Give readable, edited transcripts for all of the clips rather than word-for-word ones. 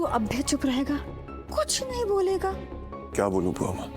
तू अब भी चुप रहेगा, कुछ नहीं बोलेगा? क्या बोलूं बुआ माँ?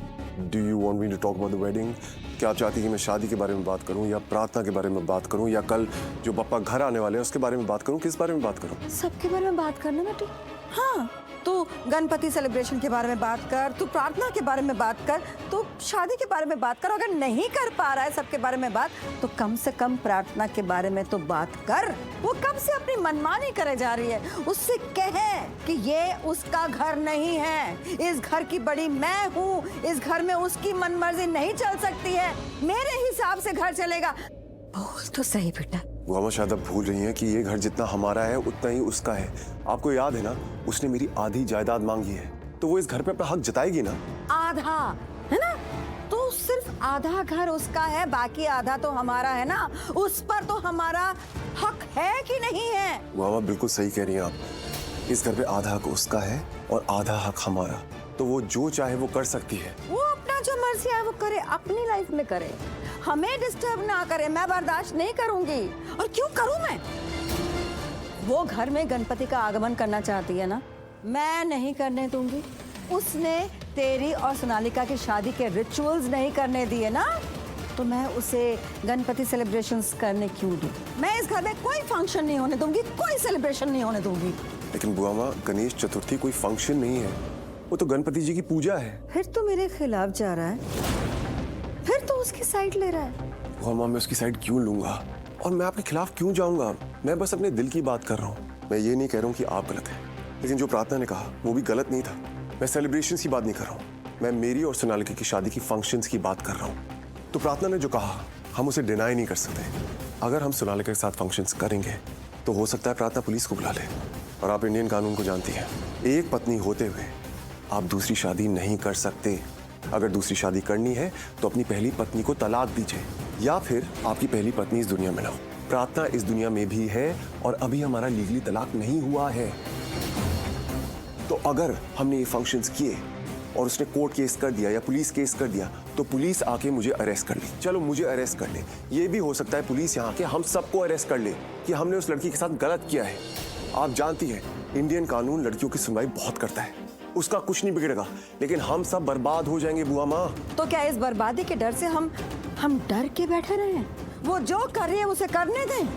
Do you want me to talk about the wedding? क्या आप चाहती हैं कि मैं शादी के बारे में बात करूं, या प्रार्थना के बारे में बात करूं, या कल जो पापा घर आने वाले हैं उसके बारे में बात करूं? किस बारे में बात करूं? सबके बारे में बात करना बेटी। हाँ, तू गणपति सेलिब्रेशन के बारे में बात कर, तू प्रार्थना के बारे में बात कर, तू शादी के बारे में बात कर। अगर नहीं कर पा रहा है सबके बारे में बात, तो कम से कम प्रार्थना के बारे में तो बात कर। वो कब से अपनी मनमानी करे जा रही है। उससे कहे कि ये उसका घर नहीं है, इस घर की बड़ी मैं हूँ, इस घर में उसकी मनमर्जी नहीं चल सकती है, मेरे हिसाब से घर चलेगा। बोल तो सही बेटा। बुआ माँ शायद आप भूल रही हैं कि ये घर जितना हमारा है उतना ही उसका है। आपको याद है ना, उसने मेरी आधी जायदाद मांगी है, तो वो इस घर पे अपना हक जताएगी ना। आधा है ना, तो सिर्फ आधा घर उसका है, बाकी आधा तो हमारा है ना। उस पर तो हमारा हक है कि नहीं है? बुआ माँ बिल्कुल सही कह रही हैं आप। इस घर पे आधा हक उसका है और आधा हक हमारा, तो वो जो चाहे वो कर सकती है। वो अपना जो मर्जी है वो करे, अपनी लाइफ में करे, हमें डिस्टर्ब ना करे। मैं बर्दाश्त नहीं करूंगी। और क्यों करूं मैं? वो घर में गणपति का आगमन करना चाहती है ना, मैं नहीं करने दूंगी। उसने तेरी और सोनालिका की शादी के रिचुअल्स नहीं करने दिए ना, तो मैं उसे गणपति सेलिब्रेशंस करने क्यों दूं? मैं इस घर में कोई फंक्शन नहीं होने दूंगी, कोई सेलिब्रेशन नहीं होने दूंगी। लेकिन बुआ माँ, गणेश चतुर्थी कोई फंक्शन नहीं है, वो तो गणपति जी की पूजा है। फिर तो मेरे खिलाफ जा रहा है, फिर तो उसकी साइड ले रहा है। बुआ माँ, मैं उसकी साइड क्यों लूंगा और मैं आपके खिलाफ क्यों जाऊंगा? मैं बस अपने दिल की बात कर रहा हूँ। मैं ये नहीं कह रहा हूँ कि आप गलत हैं, लेकिन जो प्रार्थना ने कहा वो भी गलत नहीं था। मैं सेलिब्रेशन की बात नहीं कर रहा हूँ, मैं मेरी और सोनालिका की शादी की फंक्शंस की बात कर रहा हूँ। तो प्रार्थना ने जो कहा हम उसे डिनाई नहीं कर सकते। अगर हम सोनालिका के साथ फंक्शंस करेंगे तो हो सकता है प्रार्थना पुलिस को बुला ले। और आप इंडियन कानून को जानती हैं, एक पत्नी होते हुए आप दूसरी शादी नहीं कर सकते। अगर दूसरी शादी करनी है तो अपनी पहली पत्नी को तलाक दीजिए, या फिर आपकी पहली पत्नी इस दुनिया में ना हो। प्रार्थना इस दुनिया में भी है और अभी हमारा लीगली तलाक नहीं हुआ है। तो अगर हमने ये फंक्शंस किए और उसने कोर्ट केस कर दिया या पुलिस केस कर दिया, तो पुलिस आके मुझे अरेस्ट कर ली। चलो मुझे अरेस्ट कर ले, ये भी हो सकता है पुलिस यहाँ के हम सबको अरेस्ट कर ले कि हमने उस लड़की के साथ गलत किया है। आप जानती हैं इंडियन कानून लड़कियों की सुनवाई बहुत करता है, उसका कुछ नहीं बिगड़ेगा, लेकिन हम सब बर्बाद हो जाएंगे बुआ माँ। तो क्या इस बर्बादी के डर से हम डर के बैठे रहे हैं? वो जो कर रही है उसे करने दें,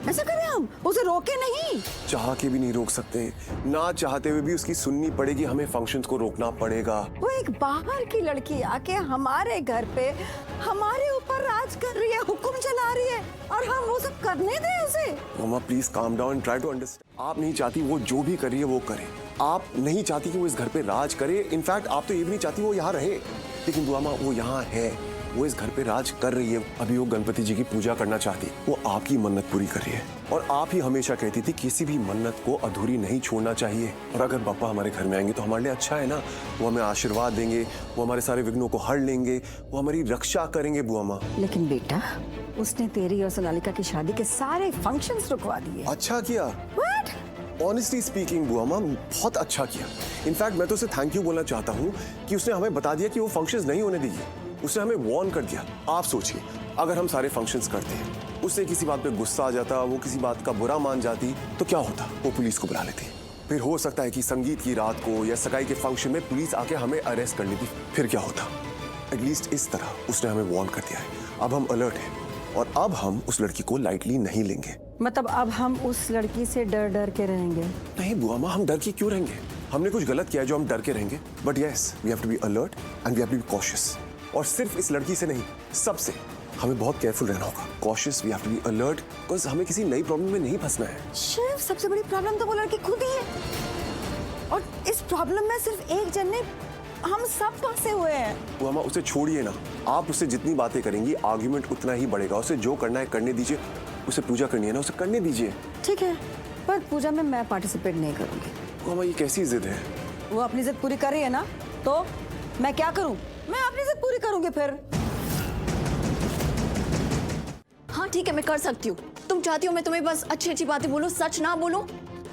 ऐसा करें हम, उसे रोके नहीं। चाह के भी नहीं रोक सकते, ना चाहते हुए भी उसकी सुननी पड़ेगी, हमें फंक्शंस को रोकना पड़ेगा। वो एक बाहर की लड़की आके हमारे घर पे हमारे ऊपर राज कर रही है, हुक्म चला रही है, और हम वो सब करने दें उसे? मामा please calm down, try to understand. आप नहीं चाहती वो जो भी कर रही है वो करे, आप नहीं चाहती कि वो इस घर पे राज करे। इनफैक्ट आप तो ये भी नहीं चाहती वो यहाँ रहे, लेकिन बुआ माँ वो यहाँ है, वो इस घर पे राज कर रही है। अभी वो गणपति जी की पूजा करना चाहती, वो आपकी मन्नत पूरी कर रही है। और आप ही हमेशा कहती थी किसी भी मन्नत को अधूरी नहीं छोड़ना चाहिए। और अगर पापा हमारे घर में आएंगे तो हमारे लिए अच्छा है ना, वो हमें आशीर्वाद देंगे, वो हमारे सारे विघ्नों को हर लेंगे, वो हमारी रक्षा करेंगे बुआ माँ। लेकिन बेटा, उसने तेरी और सोनालिका की शादी के सारे फंक्शंस रुकवा दिए। अच्छा किया। What? ऑनेस्टली स्पीकिंग बुआ माँ, बहुत अच्छा किया। इनफैक्ट मैं तो उसे थैंक यू बोलना चाहता हूँ कि उसने हमें बता दिया कि वो फंक्शंस नहीं होने देगी, उसने हमें वार्न कर दिया। आप सोचिए, अगर हम सारे फंक्शंस करते हैं, उससे किसी बात पे गुस्सा आ जाता, वो किसी बात का बुरा मान जाती, तो क्या होता? वो पुलिस को बुला लेती। फिर हो सकता है कि संगीत की रात को या सगाई के फंक्शन में पुलिस आके हमें अरेस्ट कर लेती। फिर क्या होता? एटलीस्ट इस तरह उसने हमें वार्न कर दिया है। अब हम अलर्ट हैं और अब हम उस लड़की को लाइटली नहीं लेंगे। मतलब अब हम उस लड़की से डर डर के रहेंगे? नहीं बुआ माँ, हम डर के क्यों रहेंगे? हमने कुछ गलत किया है जो हम डर के रहेंगे? But yes, we have to be alert and we have to be cautious. और सिर्फ इस लड़की से नहीं, सबसे हमें बहुत केयरफुल रहना होगा। Cautious, we have to be alert, because हमें किसी नई प्रॉब्लम में नहीं फंसना है। शिव, सबसे बड़ी प्रॉब्लम तो वो लड़की खुद ही है, और इस प्रॉब्लम में सिर्फ एक जन नहीं, हम सब फंसे हुए हैं। बुआ माँ, उसे छोड़िए ना। आप उससे जितनी बातें करेंगी आर्ग्यूमेंट उतना ही बढ़ेगा। उसे जो करना है करने दीजिए, उसे पूजा करनी है ना, उसे करने दीजिए। ठीक है, पर पूजा में मैं पार्टिसिपेट नहीं करूंगी। बुआ माँ, ये कैसी जिद है? वो अपनी जिद पूरी कर रही है ना, तो मैं क्या करूं? मैं अपनी जिद पूरी करूंगी फिर। हाँ ठीक है, मैं कर सकती हूँ। तुम चाहती हो मैं तुम्हें बस अच्छी अच्छी बातें बोलूं, सच ना बोलूं?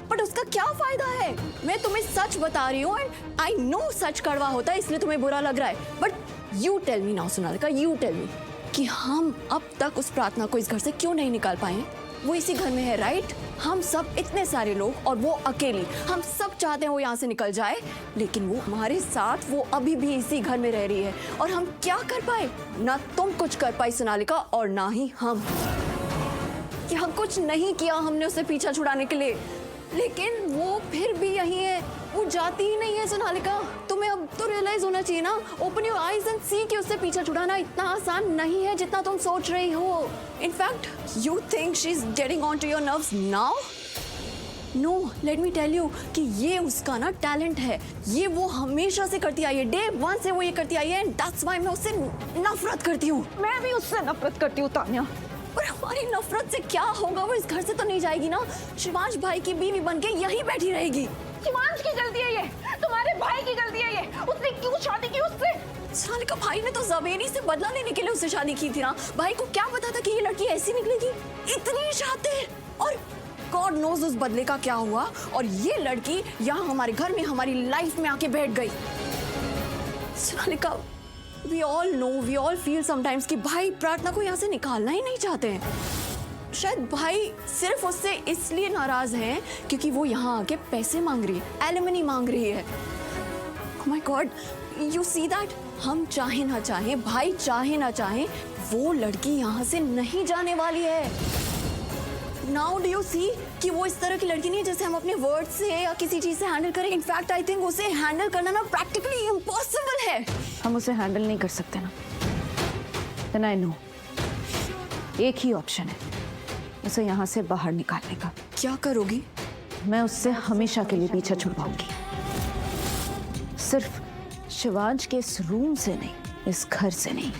बट उसका क्या फायदा है? मैं तुम्हें सच बता रही हूँ, एंड आई नो सच कड़वा होता है, इसलिए तुम्हें बुरा लग रहा है। But you tell me now Sonalika, you tell me कि हम अब तक उस प्रार्थना को इस घर से क्यों नहीं निकाल पाए? वो इसी घर में है, राइट? हम सब इतने सारे लोग और वो अकेली, हम सब चाहते हैं वो यहाँ से निकल जाए, लेकिन वो हमारे साथ, वो अभी भी इसी घर में रह रही है। और हम क्या कर पाए? ना तुम कुछ कर पाई सोनालिका, और ना ही हम। यहाँ कुछ नहीं किया हमने उसे पीछा छुड़ाने के लिए, लेकिन वो फिर भी यही है, वो जाती ही नहीं है। सोनालिका, तुम्हें अब तो रियलाइज होना चाहिए ना, ओपन योर आईज एंड सी कि उससे पीछा छुड़ाना इतना आसान नहीं है जितना तुम सोच रही हो। In fact you think she is getting on to your nerves now? No, let me tell you कि ये उसका ना टैलेंट है, ये वो हमेशा से करती आई है, डे वन से वो ये करती आई है, एंड दैट्स व्हाई मैं उससे नफरत करती हूँ। मैं भी उससे नफरत करती हूँ तान्या। पर हमारी नफरत से क्या होगा? वो इस घर से तो नहीं जाएगी ना, शिवांश भाई की बीवी बन के यहीं बैठी रहेगी। शिवांश की गलती है ये, तुम्हारे भाई की गलती है ये, उसने क्यों शादी की उससे? सोनालिका, भाई ने तो जवेरी से बदला लेने के लिए उससे शादी की थी ना। भाई को क्या पता था कि ये लड़की ऐसी निकलेगी, इतनी शातिर, और गॉड नोज उस बदले का क्या हुआ। और ये लड़की यहाँ हमारे घर में, हमारी लाइफ में आके बैठ गई। Sonalika, we all know, we all feel sometimes कि भाई प्रार्थना को यहाँ से निकालना ही नहीं चाहते हैं। शायद भाई सिर्फ उससे इसलिए नाराज हैं क्योंकि वो यहाँ आके पैसे मांग रही है, एलिमनी मांग रही है। Oh my God, you see that? हम चाहे ना चाहे, भाई चाहे ना चाहे, वो लड़की यहाँ से नहीं जाने वाली है। Now do you see कि वो इस तरह की लड़की नहीं है जैसे हम अपने वर्ड से या किसी चीज से हैंडल करें। इनफैक्ट आई थिंक उसे हैंडल करना ना प्रैक्टिकली इम्पॉसिबल है। हम उसे हैंडल नहीं कर सकते ना। Then I know, एक ही ऑप्शन है उसे यहाँ से बाहर निकालने का। क्या करोगी? मैं उससे हमेशा के लिए पीछा छुड़वाऊंगी, सिर्फ शिवांश के इस रूम से नहीं, इस घर से नहीं,